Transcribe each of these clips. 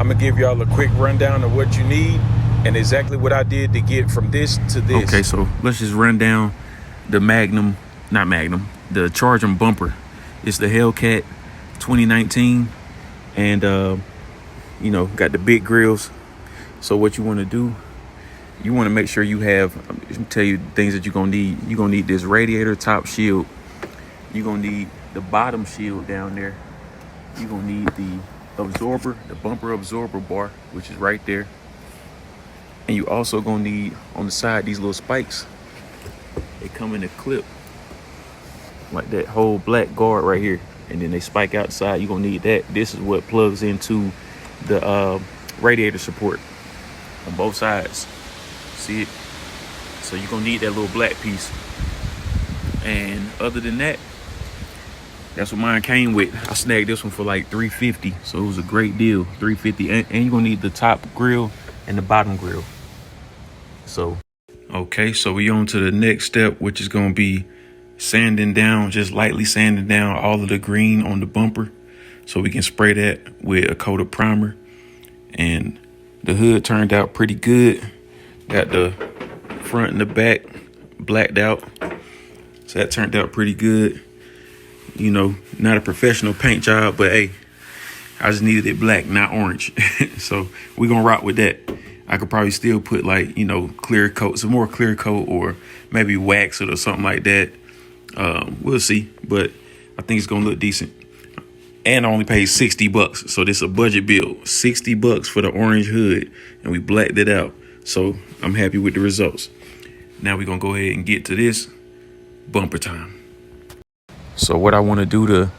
I'm gonna give y'all a quick rundown of what you need and exactly what I did to get from this to this. Okay, so let's just run down the the Charging bumper. It's the Hellcat 2019, and got the big grills. So what you want to do, you want to make sure you have, tell you things that you're gonna need. You're gonna need this radiator top shield. You're gonna need the bottom shield down there. You're gonna need the absorber, the bumper absorber bar, which is right there. And you also gonna need on the side these little spikes. They come in a clip like that whole black guard right here, and then they spike outside. You're gonna need that. This is what plugs into the radiator support on both sides. See it? So you're gonna need that little black piece. And other than that, that's what mine came with. I snagged this one for like $350, so it was a great deal. $350, and you're gonna need the top grill and the bottom grill. So okay, so we on to the next step, which is gonna be sanding down, just lightly sanding down all of the green on the bumper, so we can spray that with a coat of primer. And the hood turned out pretty good. Got the front and the back blacked out, so that turned out pretty good. Not a professional paint job, but hey, I just needed it black, not orange. So we're gonna rock with that. I could probably still put like, clear coat, some more clear coat, or maybe wax it or something like that. We'll see, but I think it's gonna look decent. And I only paid $60, so this is a budget build. $60 for the orange hood, and we blacked it out. So I'm happy with the results. Now we're gonna go ahead and get to this bumper time. So what I want to do to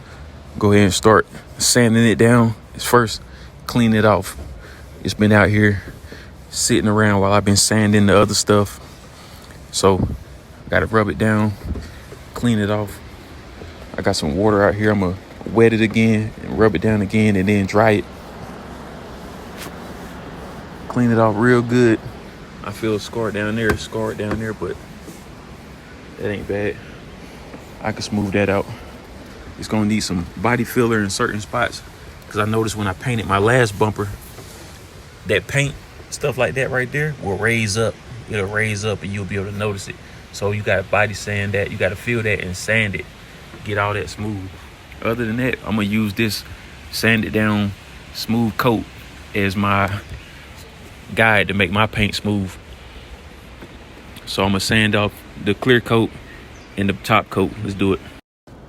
go ahead and start sanding it down is first clean it off. It's been out here sitting around while I've been sanding the other stuff. So I gotta rub it down, clean it off. I got some water out here. I'm gonna wet it again and rub it down again, and then dry it. Clean it off real good. I feel scarred down there, but that ain't bad. I can smooth that out. It's gonna need some body filler in certain spots, because I noticed when I painted my last bumper, that paint, stuff like that right there, will raise up. It'll raise up and you'll be able to notice it. So you gotta body sand that. You gotta feel that and sand it. Get all that smooth. Other than that, I'm gonna use this sanded down smooth coat as my guide to make my paint smooth. So I'm gonna sand off the clear coat and the top coat. Let's do it.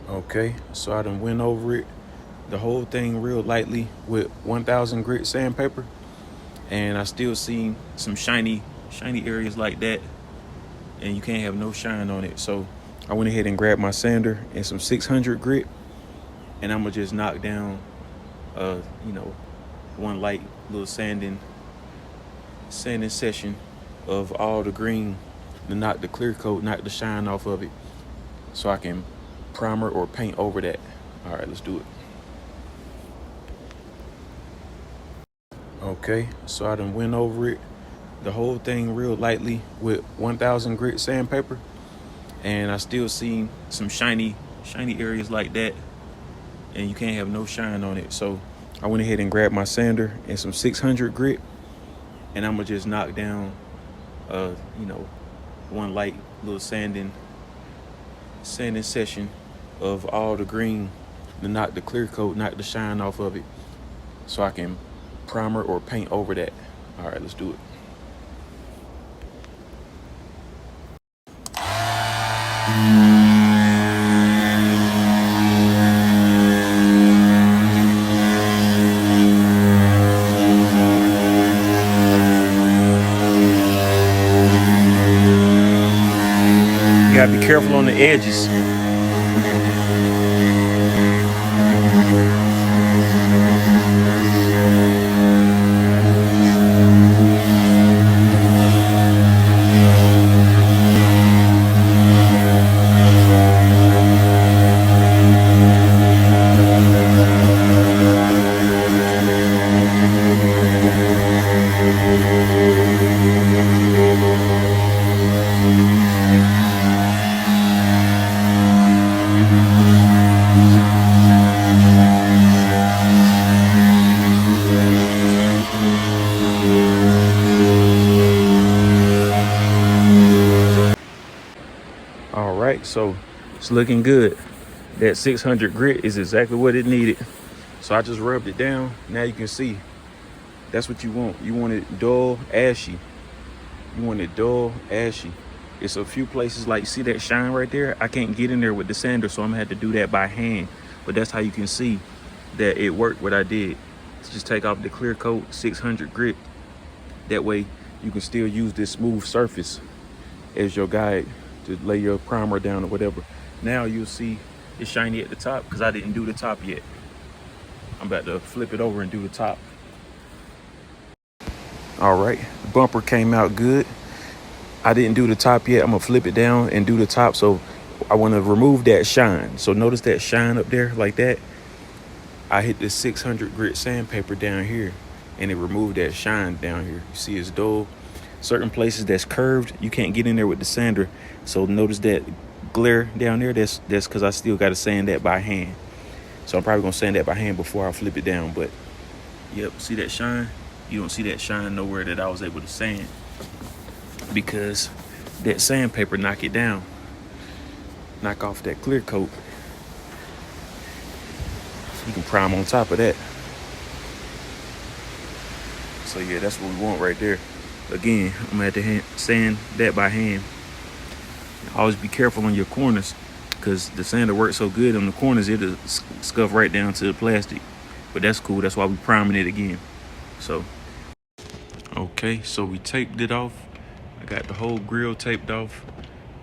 Okay, so I done went over it, the whole thing real lightly with 1000 grit sandpaper, and I still see some shiny areas like that, and you can't have no shine on it. So I went ahead and grabbed my sander and some 600 grit, and I'm gonna just knock down one light little sanding session of all the green to knock the clear coat, knock the shine off of it, so I can primer or paint over that. All right, let's do it. Okay, so I done went over it, the whole thing real lightly with 1000 grit sandpaper, and I still see some shiny areas like that, and you can't have no shine on it. So I went ahead and grabbed my sander and some 600 grit, and I'm gonna just knock down one light little sanding session of all the green to knock the clear coat, knock the shine off of it, so I can primer or paint over that. All right, let's do it. You gotta be careful on the edges. So it's looking good. That 600 grit is exactly what it needed. So I just rubbed it down. Now you can see that's what you want. You want it dull, ashy. You want it dull, ashy. It's a few places, like, see that shine right there? I can't get in there with the sander, so I'm gonna have to do that by hand. But that's how you can see that it worked what I did. Just take off the clear coat, 600 grit. That way you can still use this smooth surface as your guide to lay your primer down or whatever. Now you'll see it's shiny at the top because I didn't do the top yet. I'm about to flip it over and do the top. All right, the bumper came out good. I didn't do the top yet. I'm gonna flip it down and do the top. So I wanna remove that shine. So notice that shine up there like that. I hit the 600 grit sandpaper down here and it removed that shine down here. You see it's dull. Certain places that's curved, you can't get in there with the sander. So notice that glare down there, that's because I still gotta sand that by hand. So I'm probably gonna sand that by hand before I flip it down. But yep, see that shine? You don't see that shine nowhere that I was able to sand because that sandpaper knock it down. Knock off that clear coat. You can prime on top of that. So yeah, that's what we want right there. Again, I'm gonna have to sand that by hand. Always be careful on your corners because the sander works so good on the corners, it'll scuff right down to the plastic. But that's cool, that's why we priming it again. So, okay, so we taped it off. I got the whole grill taped off.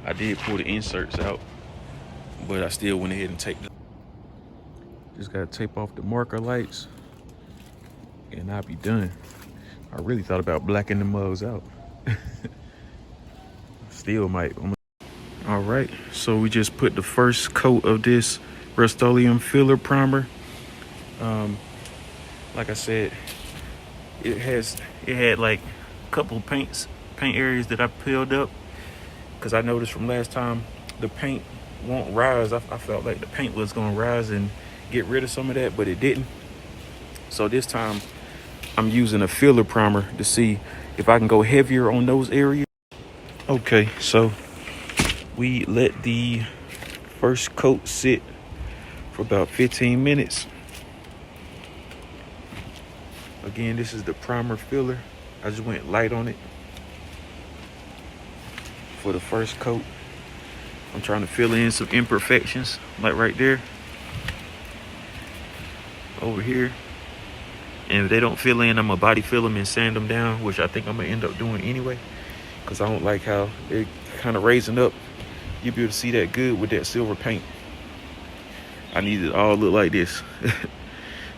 I did pull the inserts out, but I still went ahead and taped it. Just gotta tape off the marker lights and I'll be done. I really thought about blacking the mugs out. Still might. All right, so we just put the first coat of this Rust-Oleum filler primer. Like I said, it had like a couple of paint areas that I peeled up because I noticed from last time the paint won't rise. I felt like the paint was gonna rise and get rid of some of that, but it didn't. So this time I'm using a filler primer to see if I can go heavier on those areas. Okay, so we let the first coat sit for about 15 minutes. Again, this is the primer filler. I just went light on it for the first coat. I'm trying to fill in some imperfections, like right there, over here. And if they don't fill in, I'm gonna body fill them and sand them down, which I think I'm gonna end up doing anyway, because I don't like how they're kind of raising up. You'll be able to see that good with that silver paint. I need it all look like this.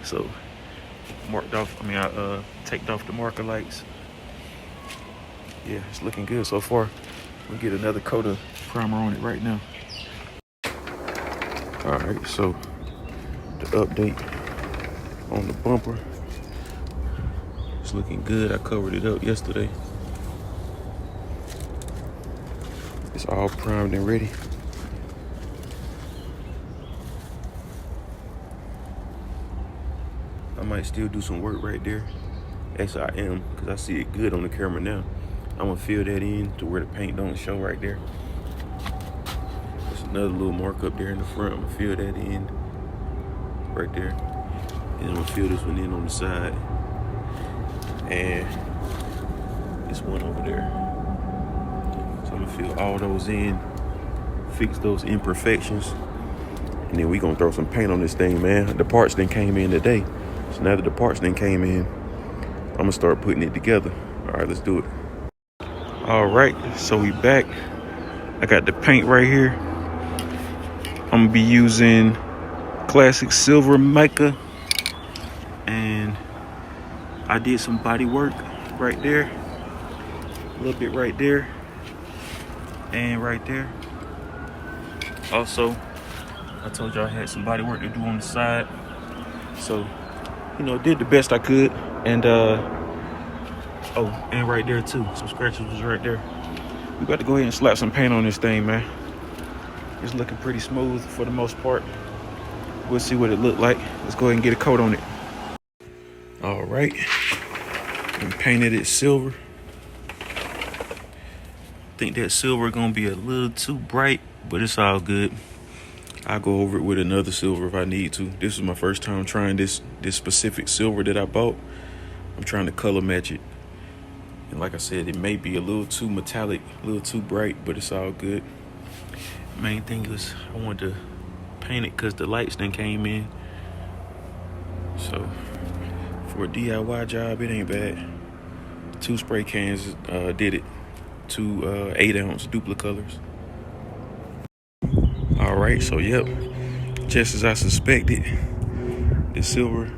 So marked off, I taped off the marker lights. Yeah, it's looking good so far. We'll get another coat of primer on it right now. All right, so the update on the bumper. It's looking good. I covered it up yesterday. It's all primed and ready. I might still do some work right there. Actually, I am, because I see it good on the camera now. I'm gonna fill that in to where the paint don't show right there. There's another little mark up there in the front. I'm gonna fill that in right there. And I'm gonna fill this one in on the side. And this one over there. So I'm gonna fill all those in, fix those imperfections, and then we gonna throw some paint on this thing, man. The parts then came in today. So now that the parts then came in, I'm gonna start putting it together. All right, let's do it. All right, so we back. I got the paint right here. I'm gonna be using classic silver mica, and I did some body work right there, a little bit right there, and right there. Also, I told y'all I had some body work to do on the side, so did the best I could. And oh, and right there too, some scratches was right there. We got to go ahead and slap some paint on this thing, man. It's looking pretty smooth for the most part. We'll see what it looked like. Let's go ahead and get a coat on it. All right, and painted it silver. I think that silver gonna be a little too bright but it's all good. I'll go over it with another silver if I need to. This is my first time trying this specific silver that I bought. I'm trying to color match it. And like I said, it may be a little too metallic, a little too bright, but it's all good. Main thing is I wanted to paint it because the lights then came in. So for a DIY job, it ain't bad. 2 spray cans did it. 2 8-ounce Duplicolors. All right, so yep, just as I suspected, the silver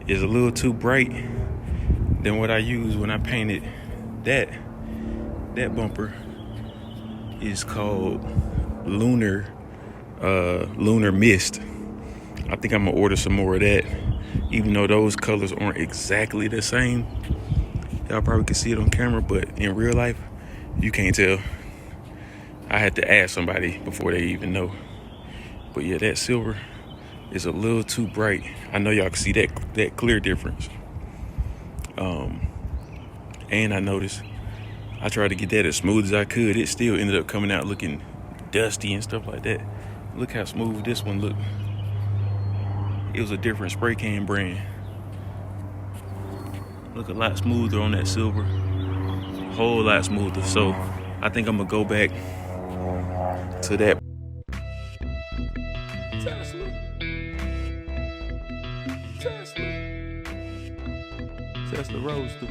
is a little too bright than what I used when I painted that bumper. Is called lunar mist. I think I'm gonna order some more of that, even though those colors aren't exactly the same. Y'all probably can see it on camera, but in real life you can't tell. I had to ask somebody before they even know. But yeah, that silver is a little too bright. I know y'all can see that clear difference. And I noticed I tried to get that as smooth as I could. It still ended up coming out looking dusty and stuff like that. Look how smooth this one looked. It was a different spray can brand. Look a lot smoother on that silver. A whole lot smoother. So I think I'm gonna go back to that. Tesla Roadster.